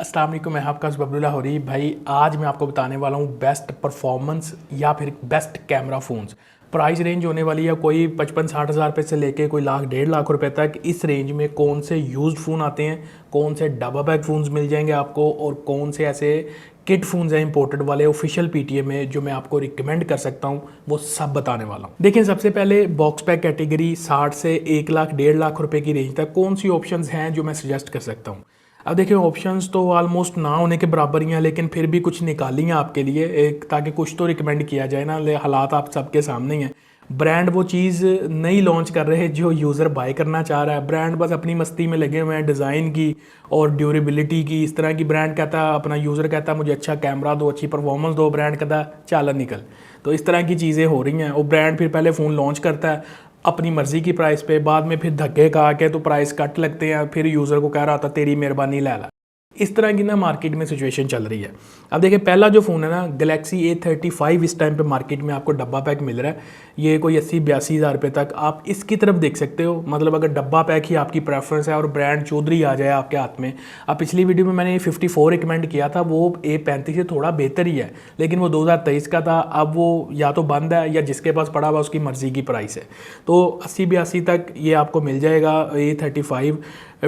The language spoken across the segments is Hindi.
अस्सलाम वालेकुम, मैं आपका बबलुल्लाह होरी भाई। आज मैं आपको बताने वाला हूँ बेस्ट परफॉर्मेंस या फिर best camera phones. Price range होने वाली है कोई 55-60 हज़ार रुपये से लेके कोई लाख 1.5 लाख रुपए तक। इस रेंज में कौन से यूज्ड फ़ोन आते हैं, कौन से डब्बा पैक फ़ोन्स मिल जाएंगे आपको, और कौन से ऐसे किट फ़ोन्स हैं इंपोर्टेड वाले ऑफिशियल पीटीए में जो मैं आपको रिकमेंड कर सकता हूँ, वो सब बताने वाला हूँ। देखिए, सबसे पहले बॉक्स पैक कैटेगरी 60 से 1 लाख 1.5 लाख रुपए की रेंज तक कौन सी ऑप्शंस हैं जो मैं सजेस्ट कर सकता हूँ। अब देखिए, ऑप्शंस तो ऑलमोस्ट ना होने के बराबर ही हैं, लेकिन फिर भी कुछ निकाली हैं आपके लिए एक, ताकि कुछ तो रिकमेंड किया जाए ना। हालात आप सबके सामने ही हैं। ब्रांड वो चीज़ नहीं लॉन्च कर रहे जो यूज़र बाय करना चाह रहा है। ब्रांड बस अपनी मस्ती में लगे हुए हैं, डिज़ाइन की और ड्यूरेबिलिटी की। इस तरह की ब्रांड कहता है, अपना यूज़र कहता है मुझे अच्छा कैमरा दो, अच्छी परफॉर्मेंस दो, ब्रांड कहता है चल निकल। तो इस तरह की चीज़ें हो रही हैं। और ब्रांड फिर पहले फ़ोन लॉन्च करता है अपनी मर्ज़ी की प्राइस पे, बाद में फिर धक्के खा के तो प्राइस कट लगते हैं, फिर यूज़र को कह रहा था तेरी मेहरबानी ले ला। इस तरह की ना मार्केट में सिचुएशन चल रही है। अब देखिए, पहला जो फ़ोन है ना, गैलेक्सी A35 इस टाइम पे मार्केट में आपको डब्बा पैक मिल रहा है। ये कोई 80-82 हज़ार रुपये तक आप इसकी तरफ देख सकते हो। मतलब अगर डब्बा पैक ही आपकी प्रेफरेंस है और ब्रांड चौधरी आ जाए आपके हाथ में। अब पिछली वीडियो में मैंने A54 रिकमेंड किया था, वो A35 से थोड़ा बेहतर ही है, लेकिन वो 2023 का था। अब वो या तो बंद है या जिसके पास पड़ा हुआ उसकी मर्ज़ी की प्राइस है। तो 80-82 तक ये आपको मिल जाएगा A35।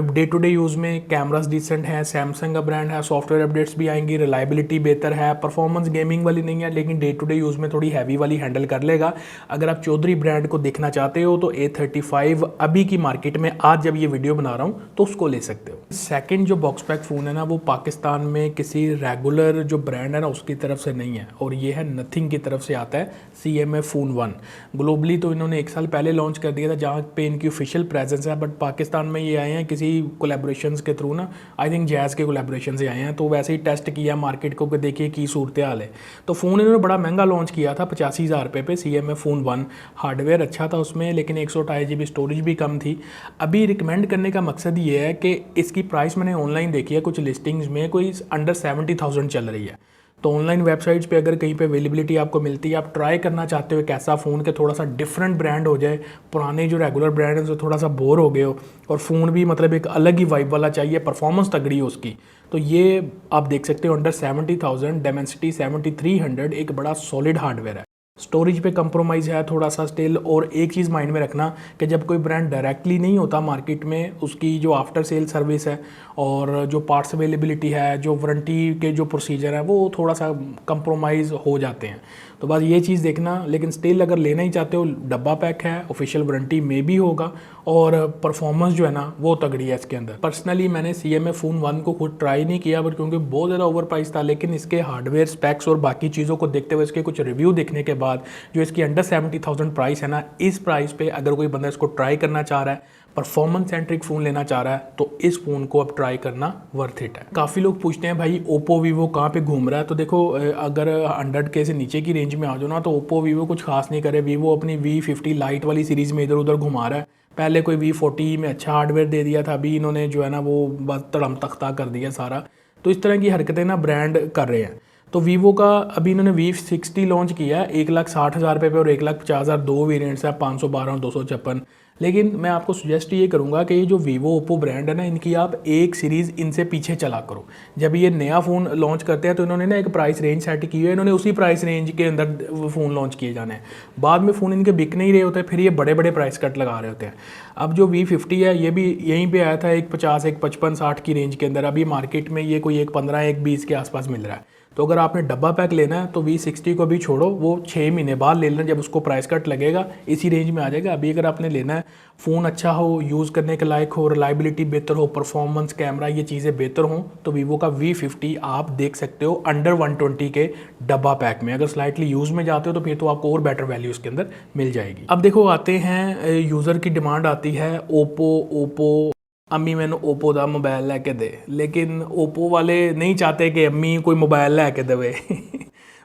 Day to day use में कैमरास डिसेंट है, सैमसंग का ब्रांड है, सॉफ्टवेयर अपडेट्स भी आएंगी, रिलायबिलिटी बेहतर है, परफॉर्मेंस गेमिंग वाली नहीं है, लेकिन डे टू डे यूज़ में थोड़ी हैवी वाली हैंडल कर लेगा। अगर आप चौधरी ब्रांड को देखना चाहते हो तो A35 अभी की मार्केट में, आज जब ये वीडियो बना रहा हूँ, तो उसको ले सकते हो। सेकेंड जो बॉक्स पैक फ़ोन है ना, वो पाकिस्तान में किसी रेगुलर जो ब्रांड है ना उसकी तरफ से नहीं है, और ये है नथिंग की तरफ से आता है, CMA Phone 1। ग्लोबली तो इन्होंने 1 साल पहले लॉन्च कर दिया था, जहाँ पे इनकी ऑफिशियल प्रेजेंस है, बट पाकिस्तान में ये आए हैं किसी कोलैबोरेशंस के थ्रू ना। आई थिंक जैज़ के कोलैबोरेशन से आए हैं, तो वैसे ही टेस्ट किया मार्केट को कि देखिए की सूरत हाल है। तो फ़ोन इन्होंने बड़ा महंगा लॉन्च किया था 85 हज़ार रुपये पे, CMA Phone 1। हार्डवेयर अच्छा था उसमें, लेकिन 128 GB स्टोरेज भी कम थी। अभी रिकमेंड करने का मकसद ये है कि इसकी प्राइस मैंने ऑनलाइन देखी है, कुछ लिस्टिंग्स में कोई अंडर 70,000 चल रही है। तो ऑनलाइन वेबसाइट्स पे अगर कहीं पे अवेलेबिलिटी आपको मिलती है, आप ट्राई करना चाहते हो एक ऐसा फ़ोन के थोड़ा सा डिफरेंट ब्रांड हो जाए, पुराने जो रेगुलर ब्रांड है तो थोड़ा सा बोर हो गए हो, और फ़ोन भी मतलब एक अलग ही वाइब वाला चाहिए, परफॉर्मेंस तगड़ी हो उसकी, तो ये आप देख सकते हो अंडर 70,000, डेमेंसिटी 7300, एक बड़ा सॉलिड हार्डवेयर है। स्टोरेज पे कंप्रोमाइज़ है थोड़ा सा स्टिल। और एक चीज़ माइंड में रखना कि जब कोई ब्रांड डायरेक्टली नहीं होता मार्केट में, उसकी जो आफ्टर सेल सर्विस है और जो पार्ट्स अवेलेबिलिटी है, जो वारंटी के जो प्रोसीजर है, वो थोड़ा सा कंप्रोमाइज़ हो जाते हैं। तो बस ये चीज़ देखना। लेकिन स्टिल अगर लेना ही चाहते हो, डब्बा पैक है, ऑफिशियल वारंटी में भी होगा, और परफॉर्मेंस जो है ना वो तगड़ी है इसके अंदर। पर्सनली मैंने CMA Phone 1 को खुद ट्राई नहीं किया, बट क्योंकि बहुत ज़्यादा ओवर प्राइस था, लेकिन इसके हार्डवेयर स्पेक्स और बाकी चीज़ों को देखते हुए, इसके कुछ रिव्यू देखने के बाद, जो इसकी अंडर 70,000 प्राइस है ना, इस प्राइस पे अगर कोई बंदा इसको ट्राई करना चाह रहा है, परफॉर्मेंस सेंट्रिक फ़ोन लेना चाह रहा है, तो इस फ़ोन को अब ट्राई करना वर्थ इट है। काफ़ी लोग पूछते हैं भाई ओप्पो वीवो कहाँ पे घूम रहा है। तो देखो, अगर 100K से नीचे की रेंज में आ जाओ ना, तो ओप्पो वीवो कुछ खास नहीं करे। वीवो अपनी V50 लाइट वाली सीरीज़ में इधर उधर घुमा रहा है। पहले कोई V40 में अच्छा हार्डवेयर दे दिया था, अभी इन्होंने जो है ना वो बस तड़म तख्ता कर दिया सारा। तो इस तरह की हरकतें ना ब्रांड कर रहे हैं। तो वीवो का अभी इन्होंने V60 लॉन्च किया है 1,60,000 रुपये पे, और 1,50,000 दो वेरिएंट्स है, 512 और 256। लेकिन मैं आपको सुजेस्ट ये करूंगा कि ये जो वीवो ओप्पो ब्रांड है ना, इनकी आप एक सीरीज़ इनसे पीछे चला करो। जब ये नया फ़ोन लॉन्च करते हैं तो इन्होंने ना एक प्राइस रेंज सेट की है, इन्होंने उसी प्राइस रेंज के अंदर फ़ोन लॉन्च किए जाने हैं। बाद में फ़ोन इनके बिक नहीं रहे होते, फिर ये बड़े बड़े प्राइस कट लगा रहे होते हैं। अब जो V50 है, ये भी यहीं पर आया था 1,50, 1,55, 60 की रेंज के अंदर। अभी मार्केट में ये कोई 1,15, 1,20 के आसपास मिल रहा है। तो अगर आपने डब्बा पैक लेना है तो V60 को भी छोड़ो, वो 6 महीने बाद ले लेना, जब उसको प्राइस कट लगेगा इसी रेंज में आ जाएगा। अभी अगर आपने लेना है, फ़ोन अच्छा हो, यूज़ करने के लायक हो, रिलायबिलिटी बेहतर हो, परफॉर्मेंस, कैमरा, ये चीज़ें बेहतर हों, तो वीवो का V50 आप देख सकते हो अंडर 120 के डब्बा पैक में। अगर स्लाइटली यूज़ में जाते हो तो फिर तो आपको और बेटर वैल्यू उसके अंदर मिल जाएगी। अब देखो, आते हैं यूज़र की डिमांड आती है ओप्पो। अम्मी मैंने ओप्पो का मोबाइल लैके दे, लेकिन ओप्पो वाले नहीं चाहते कि अम्मी कोई मोबाइल लैके देवे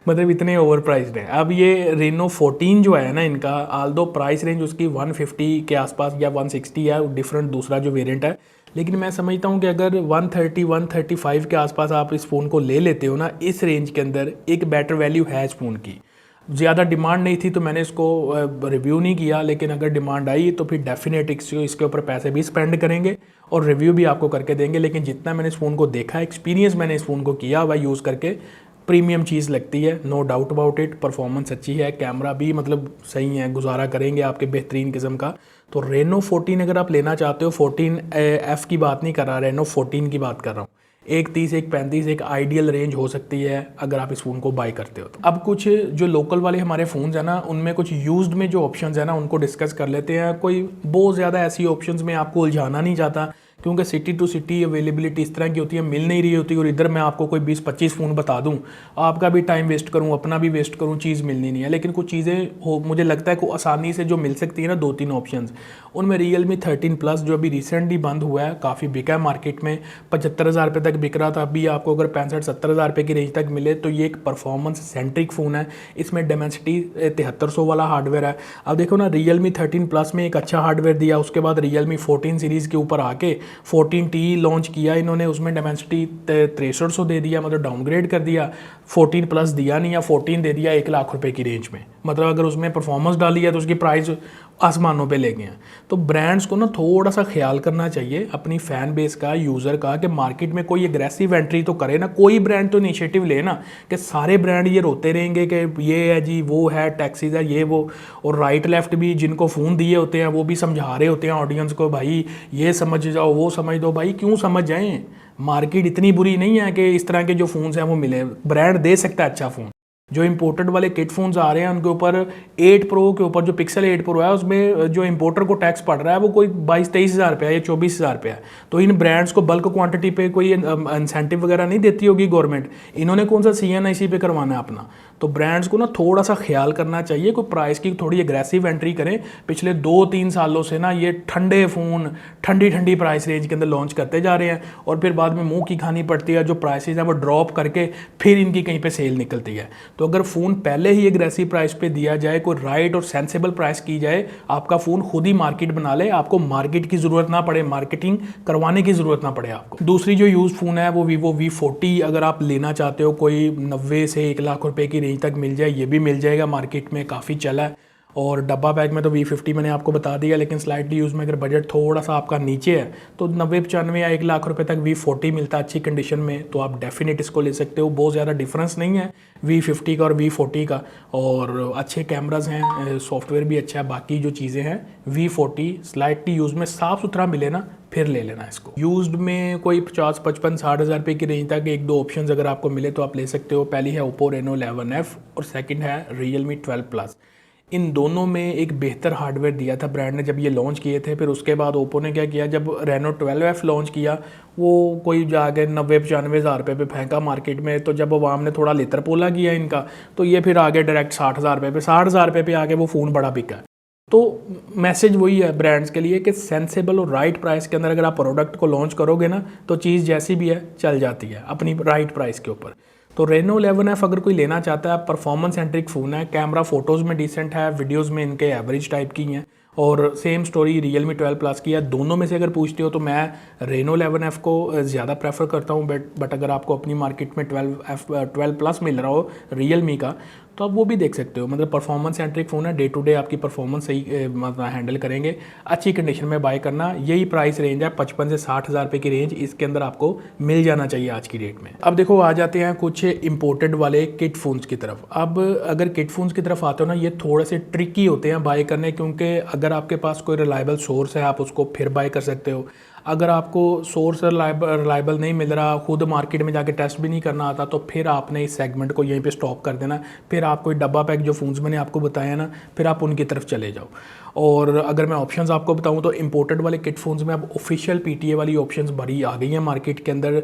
मतलब इतने ओवर प्राइस्ड हैं। अब ये रेनो 14 जो है ना इनका, आल्दो प्राइस रेंज उसकी 150 के आसपास या 160 है, डिफरेंट दूसरा जो वेरिएंट है, लेकिन मैं समझता हूँ कि अगर 130-135 के आसपास आप इस फ़ोन को ले लेते हो ना, इस रेंज के अंदर एक बेटर वैल्यू है इस फ़ोन की। ज़्यादा डिमांड नहीं थी तो मैंने इसको रिव्यू नहीं किया, लेकिन अगर डिमांड आई तो फिर डेफिनेट इसके ऊपर पैसे भी स्पेंड करेंगे और रिव्यू भी आपको करके देंगे। लेकिन जितना मैंने इस फ़ोन को देखा, एक्सपीरियंस मैंने इस फ़ोन को किया हुआ यूज़ करके, प्रीमियम चीज़ लगती है, no doubt about it. Performance अच्छी है, कैमरा भी मतलब सही है, गुजारा करेंगे आपके बेहतरीन किस्म का। तो रेनो 14 अगर आप लेना चाहते हो, 14F की बात नहीं कर रहा, रेनो 14 की बात कर रहा हूँ। 130, 135 एक आइडियल रेंज हो सकती है अगर आप इस फ़ोन को बाय करते हो तो। अब कुछ जो लोकल वाले हमारे फ़ोन्स हैं ना, उनमें कुछ यूज्ड में जो ऑप्शंस हैं ना, उनको डिस्कस कर लेते हैं। कोई बहुत ज़्यादा ऐसी ऑप्शंस में आपको उलझाना नहीं चाहता, क्योंकि सिटी टू सिटी अवेलेबिलिटी इस तरह की होती है, मिल नहीं रही होती। और इधर मैं आपको कोई 20-25 फ़ोन बता दूं, आपका भी टाइम वेस्ट करूं, अपना भी वेस्ट करूं, चीज़ मिलनी नहीं है। लेकिन कुछ चीज़ें हो, मुझे लगता है को आसानी से जो मिल सकती है ना, 2-3 ऑप्शंस, उनमें Realme 13 Plus जो अभी रिसेंटली बंद हुआ है, काफ़ी बिका है मार्केट में, 75,000 रुपये तक बिक रहा था। अभी आपको अगर 65-70,000 रुपये की रेंज तक मिले तो ये एक परफॉर्मेंस सेंट्रिक फ़ोन है। इसमें डेमेंसिटी 7300 वाला हार्डवेयर है। अब देखो ना, Realme 13 Plus में एक अच्छा हार्डवेयर दिया, उसके बाद Realme 14 सीरीज़ के ऊपर आके 14T लॉन्च किया इन्होंने, उसमें डेमेंसिटी 6300 दे दिया, मतलब डाउनग्रेड कर दिया। 14 प्लस दिया नहीं, या 14 दे दिया 1 लाख रुपए की रेंज में। मतलब अगर उसमें परफॉर्मेंस डाली है तो उसकी प्राइस आसमानों पे ले गए हैं। तो ब्रांड्स को ना थोड़ा सा ख्याल करना चाहिए अपनी फ़ैन बेस का, यूज़र का, कि मार्केट में कोई एग्रेसिव एंट्री तो करे ना। कोई ब्रांड तो इनिशिएटिव ले ना, कि सारे ब्रांड ये रोते रहेंगे कि ये है जी, वो है, टैक्सीज है, ये वो, और राइट लेफ्ट भी जिनको फ़ोन दिए होते हैं वो भी समझा रहे होते हैं ऑडियंस को, भाई ये समझ जाओ, वो समझ दो। भाई क्यों समझ जाएं, मार्केट इतनी बुरी नहीं है कि इस तरह के जो फ़ोन्स हैं वो मिले। ब्रांड दे सकता है अच्छा फ़ोन। जो इंपोर्टेड वाले किट फोन्स आ रहे हैं उनके ऊपर 8 प्रो के ऊपर जो पिक्सल 8 प्रो है, उसमें जो इंपोर्टर को टैक्स पड़ रहा है वो कोई 22-23 हज़ार रुपया या 24 हज़ार रुपया है। तो इन ब्रांड्स को बल्क क्वांटिटी पे कोई इंसेंटिव वगैरह नहीं देती होगी गवर्नमेंट, इन्होंने कौन सा CNIC पे करवाना है अपना। तो ब्रांड्स को ना थोड़ा सा ख्याल करना चाहिए, कोई प्राइस की थोड़ी एग्रेसिव एंट्री करें। पिछले 2-3 सालों से ना ये ठंडे फ़ोन ठंडी ठंडी प्राइस रेंज के अंदर लॉन्च करते जा रहे हैं, और फिर बाद में मुंह की खानी पड़ती है। जो प्राइसेज हैं वो ड्रॉप करके फिर इनकी कहीं पे सेल निकलती है। तो अगर फ़ोन पहले ही एग्रेसिव प्राइस पे दिया जाए, कोई राइट और सेंसेबल प्राइस की जाए, आपका फ़ोन खुद ही मार्केट बना ले, आपको मार्केट की ज़रूरत ना पड़े, मार्केटिंग करवाने की ज़रूरत ना पड़े आपको। दूसरी जो यूज़ फ़ोन है वो Vivo V40 अगर आप लेना चाहते हो, कोई 90 से 1 लाख रुपए की रेंज तक मिल जाए, ये भी मिल जाएगा, मार्केट में काफ़ी चला है। और डब्बा पैक में तो V50 मैंने आपको बता दिया, लेकिन स्लाइटली यूज़ में अगर बजट थोड़ा सा आपका नीचे है तो 90-95 या 1 लाख रुपए तक V40 मिलता है अच्छी कंडीशन में, तो आप डेफिनेट इसको ले सकते हो। बहुत ज़्यादा डिफरेंस नहीं है V50 का और V40 का, और अच्छे कैमराज हैं, सॉफ्टवेयर भी अच्छा है, बाकी जो चीज़ें हैं V40 स्लाइटली यूज़ में साफ़ सुथरा मिले ना, फिर ले लेना इसको। यूज्ड में कोई 50-55-60 हज़ार रुपये की रेंज तक 1-2 ऑप्शंस अगर आपको मिले तो आप ले सकते हो। पहली है Oppo Reno 11F और सेकंड है Realme 12 Plus। इन दोनों में एक बेहतर हार्डवेयर दिया था ब्रांड ने जब ये लॉन्च किए थे। फिर उसके बाद ओप्पो ने क्या किया, जब Reno 12F लॉन्च किया वो कोई जाके 90-95 हज़ार रुपये पे फेंका मार्केट में। तो जब आवाम ने थोड़ा लेतर पोला किया इनका, तो ये फिर आगे डायरेक्ट 60 हज़ार रुपये पे 60 हज़ार रुपये पे आके वो फ़ोन बड़ा बिका है। तो मैसेज वही है ब्रांड्स के लिए कि सेंसेबल और राइट प्राइस के अंदर अगर आप प्रोडक्ट को लॉन्च करोगे ना, तो चीज़ जैसी भी है चल जाती है अपनी राइट प्राइस के ऊपर। तो Reno 11F अगर कोई लेना चाहता है, परफॉर्मेंस सेंट्रिक फ़ोन है, कैमरा फ़ोटोज़ में डिसेंट है, वीडियोज़ में इनके एवरेज टाइप की हैं, और सेम स्टोरी Realme 12 Plus की है। दोनों में से अगर पूछते हो तो मैं Reno 11F को ज़्यादा प्रेफर करता हूँ, बट अगर आपको अपनी मार्केट में 12 Plus मिल रहा हो Realme का, तो आप वो भी देख सकते हो। मतलब परफॉर्मेंस सेंट्रिक फ़ोन है, डे टू डे आपकी परफॉर्मेंस सही मतलब हैंडल करेंगे। अच्छी कंडीशन में बाय करना, यही प्राइस रेंज है 55 से 60 हज़ार रुपये की रेंज, इसके अंदर आपको मिल जाना चाहिए आज की डेट में। अब देखो आ जाते हैं कुछ इंपोर्टेड वाले किट फ़ोन्स की तरफ। अब अगर किट फ़ोन्स की तरफ आते हो ना, ये थोड़े से ट्रिकी होते हैं बाय करने, क्योंकि अगर आपके पास कोई रिलायबल सोर्स है आप उसको फिर बाय कर सकते हो। अगर आपको सोर्स रिलायबल नहीं मिल रहा, खुद मार्केट में जाके टेस्ट भी नहीं करना आता, तो फिर आपने इस सेगमेंट को यहीं पे स्टॉप कर देना। फिर आप कोई डब्बा पैक जो फ़ोन्स मैंने आपको बताया ना, फिर आप उनकी तरफ चले जाओ। और अगर मैं ऑप्शंस आपको बताऊं तो इंपोर्टेड वाले किट फ़ोन्स में अब ऑफिशियल PTA वाली ऑप्शंस बड़ी आ गई हैं मार्केट के अंदर।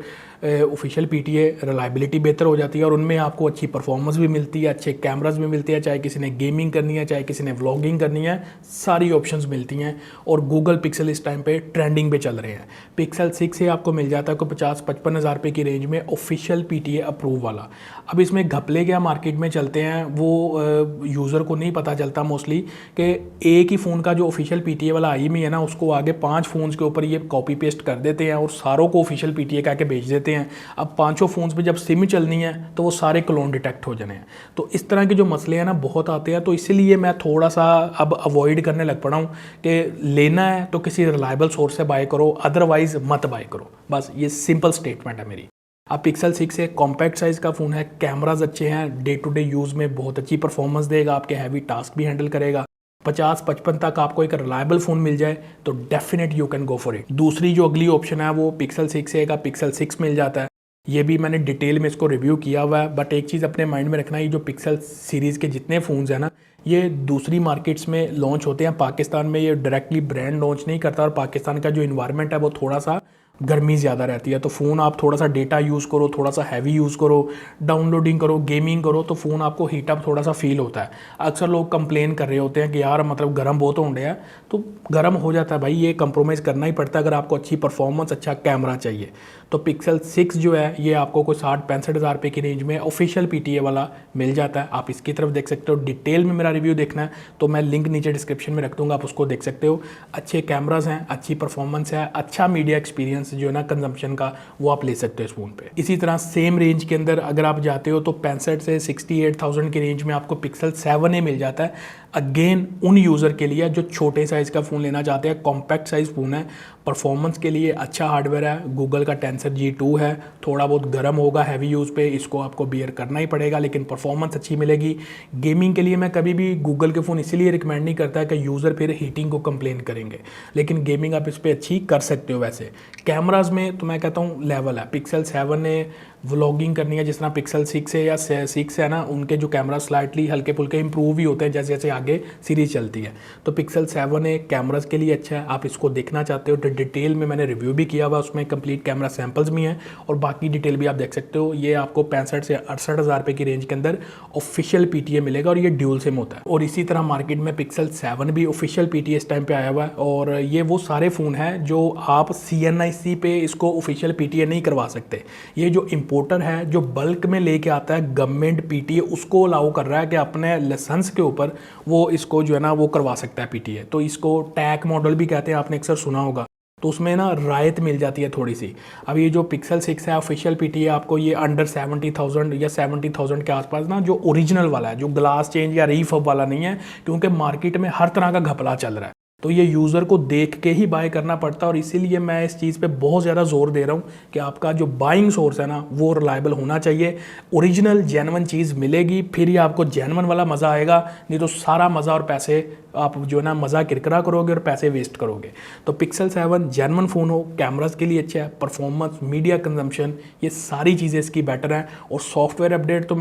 ऑफिशियल PTA रिलायबिलिटी बेहतर हो जाती है और उनमें आपको अच्छी परफॉर्मेंस भी मिलती है, अच्छे कैमराज भी मिलते हैं, चाहे किसी ने गेमिंग करनी है, चाहे किसी ने व्लॉगिंग करनी है, सारी ऑप्शंस मिलती हैं। और गूगल पिक्सल इस टाइम पे ट्रेंडिंग पे चल रहे रहे हैं। पिक्सल 6 से आपको मिल जाता है कोई 50-55 हज़ार रुपये की रेंज में ऑफिशियल PTA अप्रूव वाला। अब इसमें घपले क्या मार्केट में चलते हैं वो यूज़र को नहीं पता चलता मोस्टली कि एक ही फ़ोन का जो ऑफिशियल PTA वाला आई में है ना, उसको आगे 5 फ़ोन्स के ऊपर ये कॉपी पेस्ट कर देते हैं और सारों को ऑफिशियल PTA कह के भेज देते हैं। अब 5 फ़ोन्स पे जब सिम चलनी है तो वो सारे क्लोन डिटेक्ट हो जाने हैं। तो इस तरह के जो मसले हैं ना बहुत आते हैं, तो इसीलिए मैं थोड़ा सा अब अवॉइड करने लग पड़ा हूँ कि लेना है तो किसी रिलायबल सोर्स से बाय करो, अदरवाइज मत बाय करो। बस ये सिंपल स्टेटमेंट है मेरी। अब पिक्सल 6 एक कॉम्पैक्ट साइज़ का फ़ोन है, कैमराज अच्छे हैं, डे टू डे यूज़ में बहुत अच्छी परफॉर्मेंस देगा, आपके हैवी टास्क भी हैंडल करेगा। 50-55 तक आपको एक रिलायबल फ़ोन मिल जाए तो definite you can go for it. दूसरी जो अगली ऑप्शन है वो पिक्सल 6 से का पिक्सल 6 मिल जाता है। ये भी मैंने डिटेल में इसको रिव्यू किया हुआ है, बट एक चीज़ अपने माइंड में रखना, ये जो पिक्सल सीरीज़ के जितने फ़ोन्स हैं ना, ये दूसरी मार्केट्स में लॉन्च होते हैं। पाकिस्तान में ये डायरेक्टली ब्रांड लॉन्च नहीं करता, और पाकिस्तान का जो इन्वायरमेंट है वो थोड़ा सा गर्मी ज़्यादा रहती है। तो फ़ोन आप थोड़ा सा डेटा यूज़ करो, थोड़ा सा हैवी यूज़ करो, डाउनलोडिंग करो, गेमिंग करो, तो फ़ोन आपको हीटअप थोड़ा सा फील होता है। अक्सर लोग कंप्लेन कर रहे होते हैं कि यार मतलब गर्म बहुत हो रहा है, तो गर्म हो जाता है भाई, ये कंप्रोमाइज़ करना ही पड़ता है अगर आपको अच्छी परफॉर्मेंस, अच्छा कैमरा चाहिए। तो पिक्सल 6 जो है ये आपको कोई 60-65 हज़ार रुपये की रेंज में ऑफिशियल PTA वाला मिल जाता है। आप इसकी तरफ देख सकते हो। डिटेल में मेरा रिव्यू देखना है तो मैं लिंक नीचे डिस्क्रिप्शन में रख दूँगा, आप उसको देख सकते हो। अच्छे कैमराज हैं, अच्छी परफॉर्मेंस है, अच्छा मीडिया एक्सपीरियंस जो है ना कंजम्पशन का, वो आप ले सकते हो इस फ़ोन पे। इसी तरह सेम रेंज के अंदर अगर आप जाते हो तो 65 से 68,000 की रेंज में आपको पिक्सल 7A मिल जाता है। अगेन उन यूज़र के लिए जो छोटे साइज़ का फ़ोन लेना चाहते हैं, कॉम्पैक्ट साइज़ फ़ोन है, परफॉर्मेंस के लिए अच्छा हार्डवेयर है, गूगल का टेंसर G2 है, थोड़ा बहुत गर्म होगा हैवी यूज़ पे, इसको आपको बियर करना ही पड़ेगा, लेकिन परफॉर्मेंस अच्छी मिलेगी। गेमिंग के लिए मैं कभी भी गूगल के फ़ोन इसीलिए रिकमेंड नहीं करता है कि यूज़र फिर हीटिंग को कंप्लेन करेंगे, लेकिन गेमिंग आप इस पर अच्छी कर सकते हो। वैसे कैमराज में तो मैं कहता हूँ लेवल है। पिक्सल 7 व्लॉगिंग करनी है जिस तरह पिक्सल 6 है या 6 है ना, उनके जो कैमरा स्लाइटली हल्के फुल्के इंप्रूव ही होते हैं जैसे जैसे आगे सीरीज चलती है। तो पिक्सल 7 कैमराज के लिए अच्छा है। आप इसको देखना चाहते हो तो डिटेल में मैंने रिव्यू भी किया हुआ, उसमें कंप्लीट कैमरा सैंपल्स भी हैं और बाकी डिटेल भी आप देख सकते हो। ये आपको 65 से 68 हज़ार रुपये की रेंज के अंदर ऑफिशियल PTA मिलेगा और ये ड्यूल सिम होता है। और इसी तरह मार्केट में पिक्सल 7 भी ऑफिशियल PTA इस टाइम पे आया हुआ है, और ये वो सारे फ़ोन हैं जो आप CNIC पे इसको ऑफिशियल PTA नहीं करवा सकते। ये जो इंपोर्टर है जो बल्क में लेके आता है गवर्नमेंट PTA, उसको अलाउ कर रहा है कि अपने लाइसेंस के ऊपर वो इसको जो है ना वो करवा सकता है PTA। तो इसको टैग मॉडल भी कहते हैं, आपने अक्सर सुना होगा। तो उसमें ना रायत मिल जाती है थोड़ी सी। अब ये जो पिक्सल 6 है ऑफिशियल PTA आपको ये अंडर 70,000 या 70,000 के आसपास ना, जो ओरिजिनल वाला है, जो ग्लास चेंज या रीफब वाला नहीं है, क्योंकि मार्केट में हर तरह का घपला चल रहा है, तो ये यूज़र को देख के ही बाय करना पड़ता है। और इसीलिए मैं इस चीज़ पे बहुत ज़्यादा जोर दे रहा हूँ कि आपका जो बाइंग सोर्स है ना वो रिलायबल होना चाहिए, ओरिजिनल जेन्युइन चीज़ मिलेगी, फिर ही आपको जेन्युइन वाला मज़ा आएगा। नहीं तो सारा मज़ा और पैसे आप जो है ना मज़ा किरकिरा करोगे और पैसे वेस्ट करोगे। तो पिक्सल 7 जेन्युइन फ़ोन हो, कैमराज के लिए अच्छा है, परफॉर्मेंस, मीडिया कंजम्पशन, ये सारी चीज़ें इसकी बेटर हैं। और सॉफ्टवेयर अपडेट तो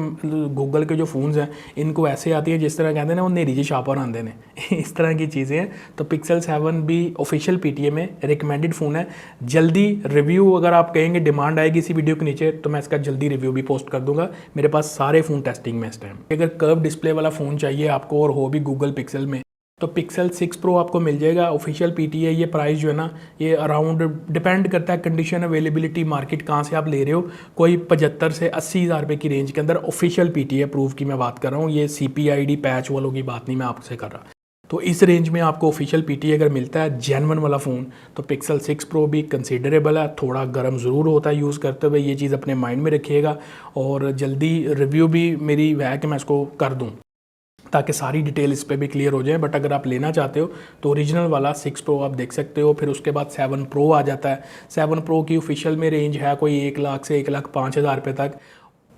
गूगल के जो फ़ोन्स हैं इनको ऐसे आती है जिस तरह कहते हैं ना वो नेरी जी छापर आते हैं इस तरह की चीज़ें हैं। तो पिक्सल 7 भी ऑफिशियल PTA में रिकमेंडेड फ़ोन है। जल्दी रिव्यू अगर आप कहेंगे, डिमांड आएगी इसी वीडियो के नीचे, तो मैं इसका जल्दी रिव्यू भी पोस्ट कर दूंगा। मेरे पास सारे फ़ोन टेस्टिंग में इस टाइम। अगर कर्व डिस्प्ले वाला फ़ोन चाहिए आपको और हो भी गूगल पिक्सल में, तो पिक्सल 6 Pro आपको मिल जाएगा ऑफिशियल PTA। ये प्राइस जो है ना ये अराउंड डिपेंड करता है कंडीशन, अवेलेबिलिटी, मार्केट कहाँ से आप ले रहे हो। कोई 75 से 80 हज़ार रुपये की रेंज के अंदर ऑफिशियल PTA अप्रूव की मैं बात कर रहा हूँ, ये CPID पैच वालों की बात नहीं मैं आपसे कर रहा। तो इस रेंज में आपको ऑफिशियल PTA अगर मिलता है जेन्युइन वाला फ़ोन, तो पिक्सल 6 Pro भी कंसीडरेबल है। थोड़ा गर्म ज़रूर होता है यूज़ करते हुए, ये चीज़ अपने माइंड में रखिएगा। और जल्दी रिव्यू भी मेरी है कि मैं इसको कर दूँ ताकि सारी डिटेल इस पे भी क्लियर हो जाए। बट अगर आप लेना चाहते हो तो ओरिजिनल वाला 6 Pro आप देख सकते हो। फिर उसके बाद 7 Pro आ जाता है। 7 Pro की ऑफिशियल में रेंज है कोई 1 लाख से 1,05,000 रुपये तक।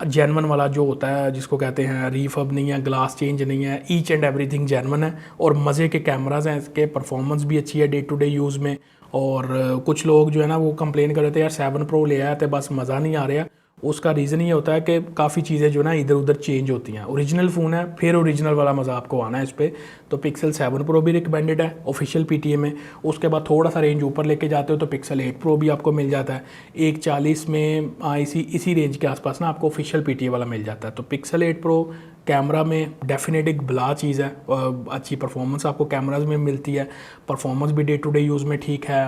जेन्युइन वाला जो होता है जिसको कहते हैं रीफब नहीं है, ग्लास चेंज नहीं है, ईच एंड एवरीथिंग जेन्युइन है और मज़े के कैमराज हैं इसके, परफॉर्मेंस भी अच्छी है डे टू डे यूज़ में। और कुछ लोग जो है ना वो कंप्लेन कर रहे थे यार 7 Pro ले आया तो बस मज़ा नहीं आ रहा। उसका रीज़न ये होता है कि काफ़ी चीज़ें जो ना इधर उधर चेंज होती हैं। ओरिजिनल फ़ोन है, फिर ओरिजिनल वाला मज़ा आपको आना है इस पर। तो पिक्सल 7 Pro भी रिकमेंडेड है ऑफिशियल PTA में। उसके बाद थोड़ा सा रेंज ऊपर लेके जाते हो तो पिक्सल 8 Pro भी आपको मिल जाता है 140 में, इसी रेंज के आसपास ना आपको ऑफिशियल PTA वाला मिल जाता है। तो पिक्सल 8 Pro कैमरा में डेफिनेट एक बला चीज़ है, अच्छी परफॉर्मेंस आपको कैमराज में मिलती है, परफॉर्मेंस भी डे टू डे यूज़ में ठीक है।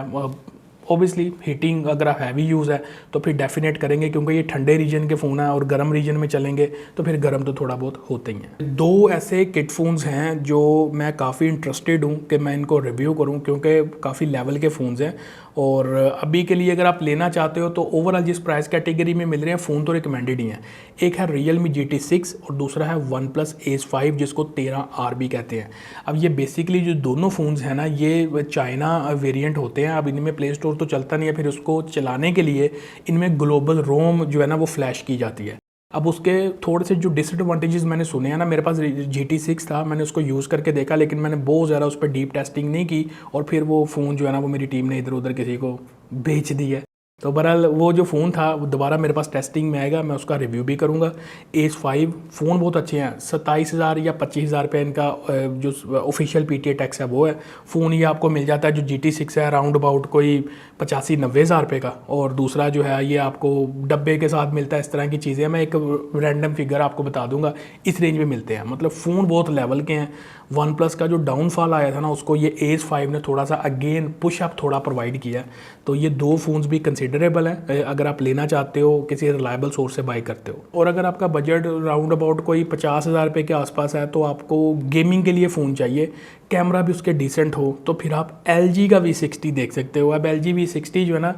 ऑब्वियसली हीटिंग अगर आप हैवी यूज़ है तो फिर डेफिनेट करेंगे, क्योंकि ये ठंडे रीजन के फ़ोन है और गर्म रीजन में चलेंगे तो फिर गर्म तो थोड़ा बहुत होते ही हैं। 2 ऐसे किट फ़ोन्स हैं जो मैं काफ़ी इंटरेस्टेड हूँ कि मैं इनको रिव्यू करूँ, क्योंकि काफ़ी लेवल के फ़ोन्स हैं और अभी के लिए अगर आप लेना चाहते हो तो ओवरऑल जिस प्राइस कैटेगरी में मिल रहे हैं फ़ोन तो रिकमेंडेड ही हैं। एक है Realme GT6 और दूसरा है OnePlus Ace 5 जिसको 13R भी कहते हैं। अब ये बेसिकली जो दोनों फ़ोन्स हैं ना, ये चाइना वेरिएंट होते हैं। अब इनमें प्ले स्टोर तो चलता नहीं है, फिर उसको चलाने के लिए इनमें ग्लोबल रोम जो है ना वो फ्लैश की जाती है। अब उसके थोड़े से जो डिसएडवांटेजेस मैंने सुने हैं ना, मेरे पास GT6 था, मैंने उसको यूज़ करके देखा, लेकिन मैंने बहुत ज़्यादा उस पर डीप टेस्टिंग नहीं की और फिर वो फ़ोन जो है ना वो मेरी टीम ने इधर उधर किसी को बेच दी है। तो बहरहाल वो जो फ़ोन था वो दोबारा मेरे पास टेस्टिंग में आएगा, मैं उसका रिव्यू भी करूँगा। Ace 5 फ़ोन बहुत अच्छे हैं, 27,000 या 25,000 रुपये इनका जो ऑफिशियल PTA टैक्स है वो है। फ़ोन ये आपको मिल जाता है जो GT6 है अराउंड अबाउट कोई 85-90 हज़ार रुपये का, और दूसरा जो है ये आपको डब्बे के साथ मिलता है। इस तरह की चीज़ें मैं एक रैंडम फिगर आपको बता दूंगा, इस रेंज में मिलते हैं। मतलब फ़ोन बहुत लेवल के हैं। वन प्लस का जो डाउनफॉल आया था ना उसको ये Ace 5 ने थोड़ा सा अगेन पुश अप थोड़ा प्रोवाइड किया। तो ये 2 फ़ोन्स भी कंसिडरेबल हैं अगर आप लेना चाहते हो, किसी रिलायबल सोर्स से बाई करते हो। और अगर आपका बजट राउंड अबाउट कोई 50,000 रुपये के आसपास है तो आपको गेमिंग के लिए फ़ोन चाहिए, कैमरा भी उसके डिसेंट हो, तो फिर आप LG का V60 देख सकते हो। अब LG V60 जो है ना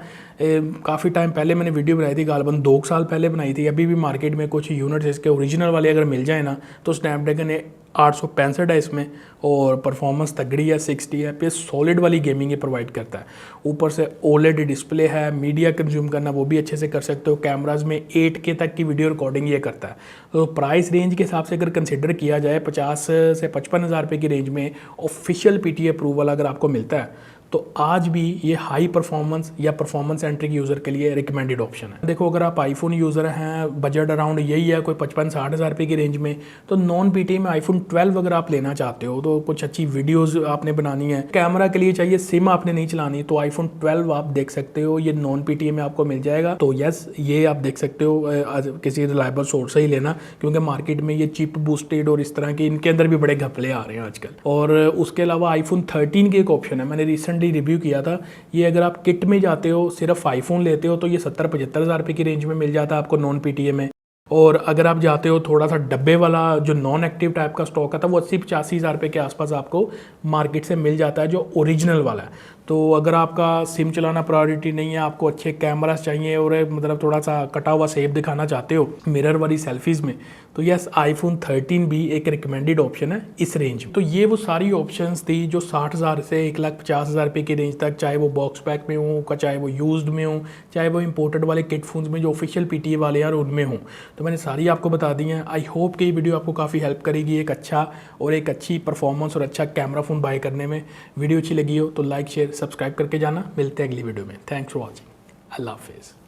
काफ़ी टाइम पहले मैंने वीडियो बनाई थी, गालबन 2 साल पहले बनाई थी। अभी भी मार्केट में कुछ यूनिट्स इसके ओरिजिनल वाले अगर मिल जाए ना तो स्नैपड्रैगन 865 है इसमें और परफॉर्मेंस तगड़ी है, 60 है, फिर सॉलिड वाली गेमिंग ये प्रोवाइड करता है। ऊपर से OLED डिस्प्ले है, मीडिया कंज्यूम करना वो भी अच्छे से कर सकते हो। कैमराज में 8K तक की वीडियो रिकॉर्डिंग ये करता है। तो प्राइस रेंज के हिसाब से अगर कंसिडर किया जाए 50 से 55,000 रुपये की रेंज में ऑफिशियल PTA अप्रूवल अगर आपको मिलता है तो आज भी ये हाई परफॉर्मेंस या परफॉर्मेंस सेंट्रिक यूज़र के लिए रिकमेंडेड ऑप्शन है। देखो अगर आप आईफोन यूज़र हैं, बजट अराउंड यही है कोई 55-60 हज़ार रुपये की रेंज में, तो नॉन PTA में iPhone 12 अगर आप लेना चाहते हो तो कुछ अच्छी वीडियोस आपने बनानी है, कैमरा के लिए चाहिए, सिम आपने नहीं चलानी, तो iPhone 12 आप देख सकते हो, ये नॉन PTA में आपको मिल जाएगा। तो यस, ये आप देख सकते हो किसी रिलायबल सोर्स से ही लेना, क्योंकि मार्केट में ये चिप बूस्टेड और इस तरह के इनके अंदर भी बड़े घपले आ रहे हैं आजकल। और उसके अलावा iPhone 13 की एक ऑप्शन है, मैंने रिसेंटली रिव्यू किया था। ये अगर आप किट में जाते हो, सिर्फ आईफोन लेते हो तो ये 70-75 हज़ार रुपये की रेंज में मिल जाता है आपको नॉन PTA में। और अगर आप जाते हो थोड़ा सा डब्बे वाला जो नॉन एक्टिव टाइप का स्टॉक आता है वो 80-85 हज़ार रुपये के आसपास आपको मार्केट से मिल जाता है जो ओरिजिनल वाला है। तो अगर आपका सिम चलाना प्रायोरिटी नहीं है, आपको अच्छे कैमरास चाहिए और मतलब थोड़ा सा कटा हुआ सेफ दिखाना चाहते हो मिरर वाली सेल्फीज़ में, तो यस iPhone 13 भी एक रिकमेंडेड ऑप्शन है इस रेंज में। तो ये वो सारी ऑप्शंस थी जो 60,000 से 1,50,000 रुपये की रेंज तक, चाहे वो बॉक्स पैक में हो, चाहे वो यूज्ड में हो, चाहे वो इंपोर्टेड वाले किट फोन्स में जो ऑफिशियल PTA वाले हैं उनमें हो, तो मैंने सारी आपको बता दी हैं। आई होप कि ये वीडियो आपको काफ़ी हेल्प करेगी एक अच्छा और एक अच्छी परफॉर्मेंस और अच्छा कैमरा फ़ोन बाय करने में। वीडियो अच्छी लगी हो तो लाइक शेयर सब्सक्राइब करके जाना। मिलते हैं अगली वीडियो में। Thanks for watching. अल्लाह हाफिज़।